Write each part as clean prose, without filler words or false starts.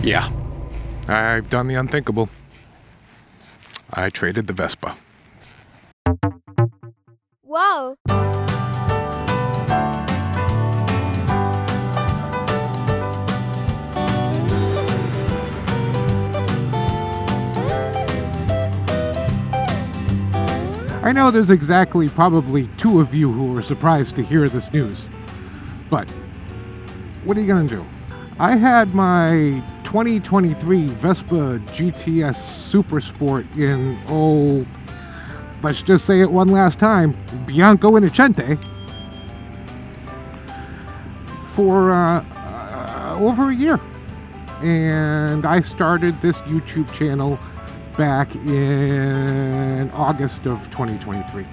Yeah, I've done the unthinkable. I traded the Vespa. Whoa! I know there's exactly probably 2 of you who were surprised to hear this news, but what are you gonna do? I had my 2023 Vespa GTS Super Sport in, let's just say it one last time, Bianco Innocente, for over a year. And I started this YouTube channel back in August of 2023.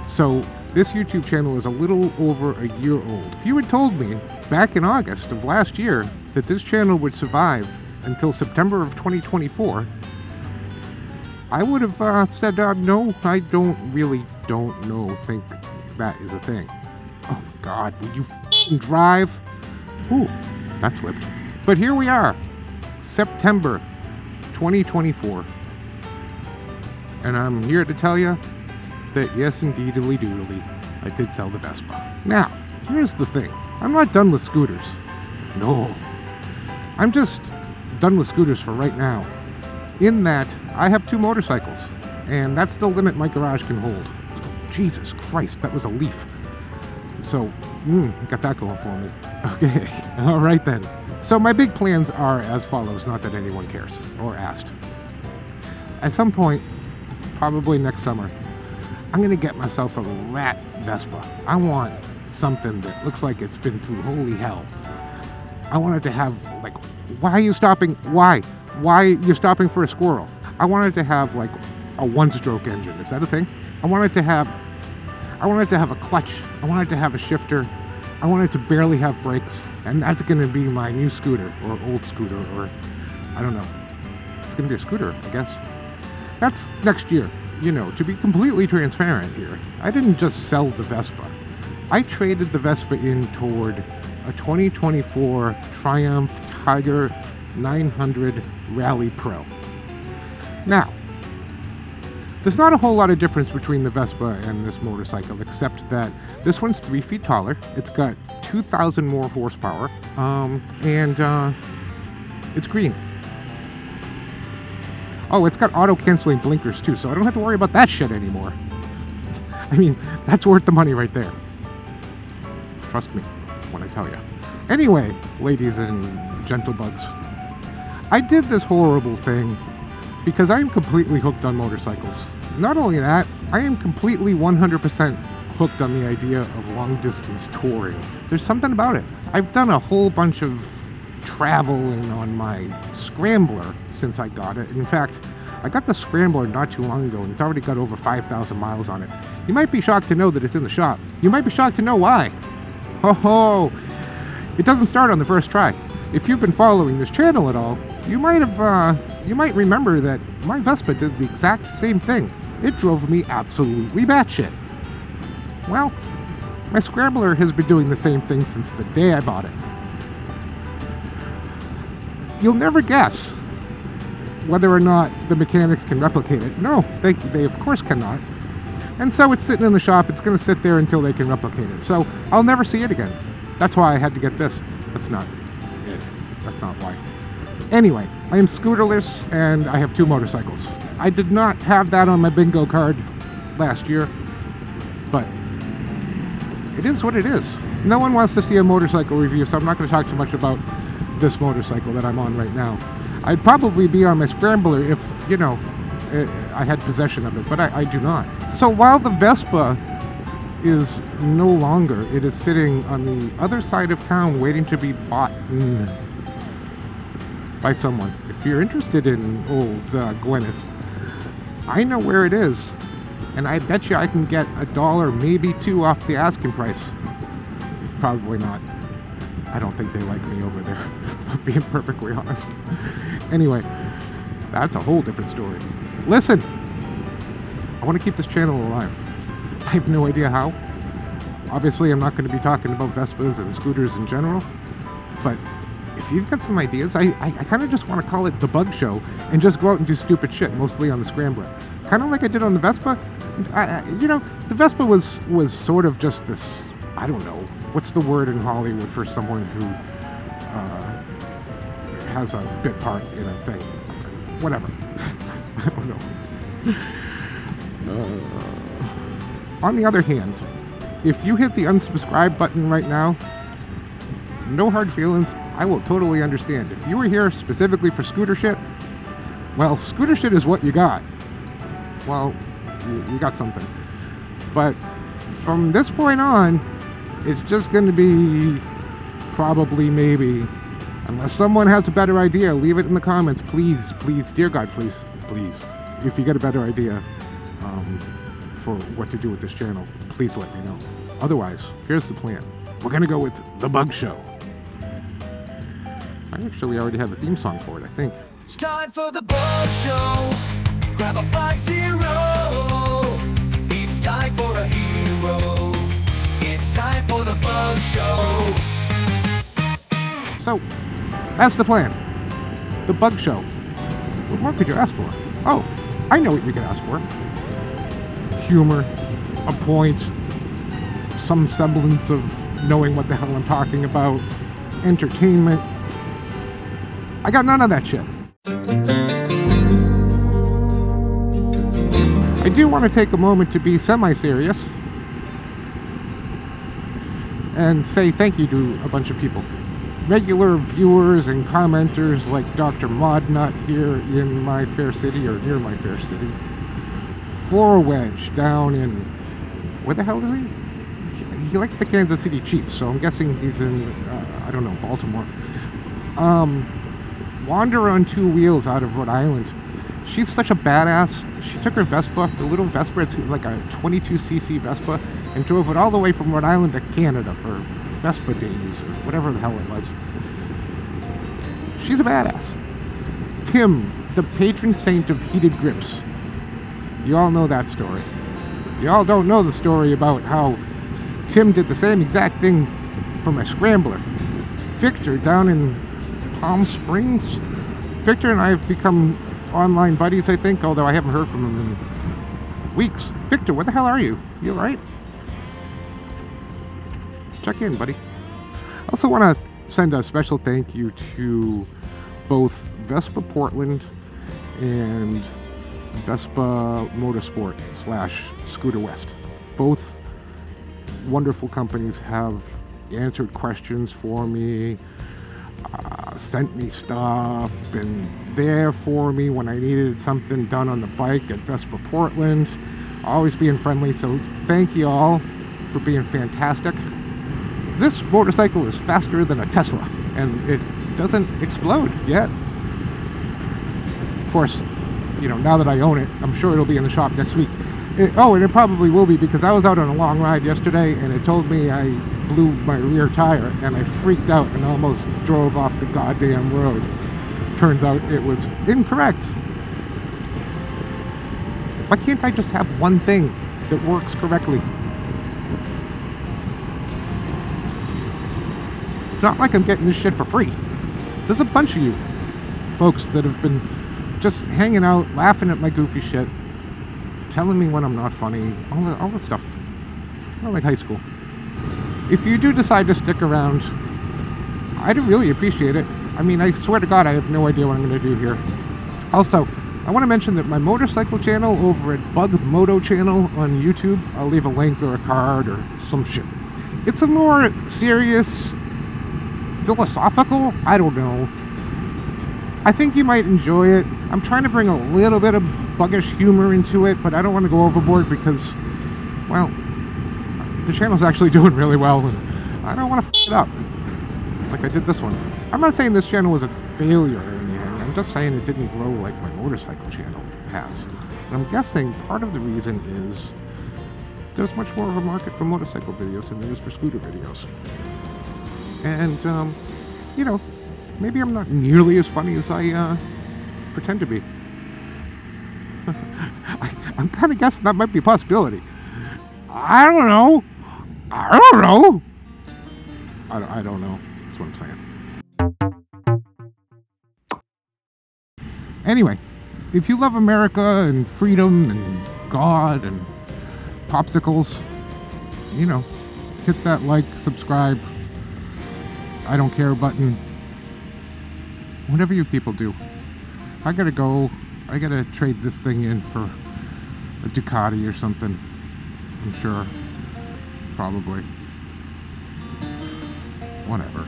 So this YouTube channel is a little over a year old. If you had told me back in August of last year that this channel would survive until September of 2024, I would have said, no, I don't think that is a thing. Oh God, will you f***ing drive? Ooh, that slipped. But here we are, September 2024. And I'm here to tell you that yes, indeedly doodly, I did sell the Vespa. Now, here's the thing. I'm not done with scooters. No. I'm just done with scooters for right now. In that, I have 2 motorcycles. And that's the limit my garage can hold. Jesus Christ, that was a leaf. So, got that going for me. Okay, all right then. So my big plans are as follows, not that anyone cares or asked. At some point, probably next summer, I'm gonna get myself a rat Vespa. I want something that looks like it's been through holy hell. I want it to have, like, why are you stopping? Why you're stopping for a squirrel? I want it to have like a 1-stroke engine. Is that a thing? I want it to have a clutch. I want it to have a shifter. I want it to barely have brakes. And that's gonna be my new scooter, or old scooter, or I don't know. It's gonna be a scooter, I guess. That's next year. You know, to be completely transparent here, I didn't just sell the Vespa. I traded the Vespa in toward a 2024 Triumph Tiger 900 Rally Pro. Now, there's not a whole lot of difference between the Vespa and this motorcycle, except that this one's 3 feet taller. It's got 2,000 more horsepower, and it's green. Oh, it's got auto-canceling blinkers too, so I don't have to worry about that shit anymore. I mean, that's worth the money right there. Trust me when I tell you. Anyway, ladies and gentlebugs, I did this horrible thing because I am completely hooked on motorcycles. Not only that, I am completely 100% hooked on the idea of long-distance touring. There's something about it. I've done a whole bunch of traveling on my Scrambler since I got it. In fact, I got the Scrambler not too long ago and it's already got over 5,000 miles on it. You might be shocked to know that it's in the shop. You might be shocked to know why. Ho! It doesn't start on the first try. If you've been following this channel at all, you might remember that my Vespa did the exact same thing. It drove me absolutely batshit. Well, my Scrambler has been doing the same thing since the day I bought it. You'll never guess whether or not the mechanics can replicate it. No, they of course cannot. And so it's sitting in the shop. It's going to sit there until they can replicate it. So I'll never see it again. That's why I had to get this. That's not it. That's not why. Anyway, I am scooterless and I have 2 motorcycles. I did not have that on my bingo card last year, but it is what it is. No one wants to see a motorcycle review, so I'm not going to talk too much about this motorcycle that I'm on right now. I'd probably be on my Scrambler if, I had possession of it, but I do not. So while the Vespa is no longer, it is sitting on the other side of town waiting to be bought by someone. If you're interested in old Gwyneth, I know where it is, and I bet you I can get $1, maybe $2 off the asking price. Probably not. I don't think they like me over there, being perfectly honest. Anyway, that's a whole different story. Listen, I want to keep this channel alive. I have no idea how. Obviously, I'm not going to be talking about Vespas and scooters in general, but if if you've got some ideas, I kind of just want to call it the bug show and just go out and do stupid shit, mostly on the Scrambler. Kind of like I did on the Vespa. The Vespa was sort of just this, I don't know, what's the word in Hollywood for someone who has a bit part in a thing? Whatever. I don't know. On the other hand, if you hit the unsubscribe button right now, no hard feelings, I will totally understand. If you were here specifically for scooter shit, well, scooter shit is what you got. Well, you got something. But from this point on, it's just going to be probably, maybe, unless someone has a better idea, leave it in the comments, please, dear God, please, if you get a better idea for what to do with this channel, please let me know. Otherwise, here's the plan. We're going to go with the bug show. I actually already have a theme song for it, I think. It's time for the bug show. Grab a Bug Zero. It's time for a hero. It's time for the bug show. So, that's the plan. The bug show. What more could you ask for? Oh, I know what you could ask for. Humor, a point, some semblance of knowing what the hell I'm talking about, entertainment. I got none of that shit. I do want to take a moment to be semi-serious and say thank you to a bunch of people. Regular viewers and commenters like Dr. Modnut here in my fair city, or near my fair city. Four Wedge down in... where the hell is he? He likes the Kansas City Chiefs, so I'm guessing he's in, I don't know, Baltimore. Wander on Two Wheels out of Rhode Island. She's such a badass. She took her Vespa, the little Vespa, it's like a 22cc Vespa, and drove it all the way from Rhode Island to Canada for Vespa days, or whatever the hell it was. She's a badass. Tim, the patron saint of heated grips. You all know that story. You all don't know the story about how Tim did the same exact thing for my Scrambler. Victor down in Palm Springs. Victor and I have become online buddies, I think, although I haven't heard from him in weeks. Victor, where the hell are you? You alright? Check in, buddy. I also want to send a special thank you to both Vespa Portland and Vespa Motorsport / Scooter West. Both wonderful companies have answered questions for me, sent me stuff, been there for me when I needed something done on the bike at Vespa Portland, always being friendly, so thank you all for being fantastic. This motorcycle is faster than a Tesla, and it doesn't explode yet. Of course, now that I own it, I'm sure it'll be in the shop next week. And it probably will be, because I was out on a long ride yesterday and it told me I blew my rear tire, and I freaked out and almost drove off the goddamn road. Turns out it was incorrect. Why can't I just have one thing that works correctly? It's not like I'm getting this shit for free. There's a bunch of you folks that have been just hanging out, laughing at my goofy shit, telling me when I'm not funny, all the stuff. It's kind of like high school. If you do decide to stick around, I'd really appreciate it. I mean, I swear to God, I have no idea what I'm going to do here. Also, I want to mention that my motorcycle channel over at Bug Moto channel on YouTube, I'll leave a link or a card or some shit. It's a more serious, philosophical, I don't know. I think you might enjoy it. I'm trying to bring a little bit of buggish humor into it, but I don't want to go overboard because, well, the channel's actually doing really well, and I don't want to f it up like I did this one. I'm not saying this channel was a failure or anything. I'm just saying it didn't grow like my motorcycle channel has. And I'm guessing part of the reason is there's much more of a market for motorcycle videos than there is for scooter videos. And, maybe I'm not nearly as funny as I pretend to be. I'm kind of guessing that might be a possibility. I don't know. I don't know. That's what I'm saying. Anyway, if you love America and freedom and God and popsicles, you know, hit that like, subscribe, I don't care button, whatever you people do. I gotta go. I gotta trade this thing in for a Ducati or something. I'm sure. Probably. Whatever.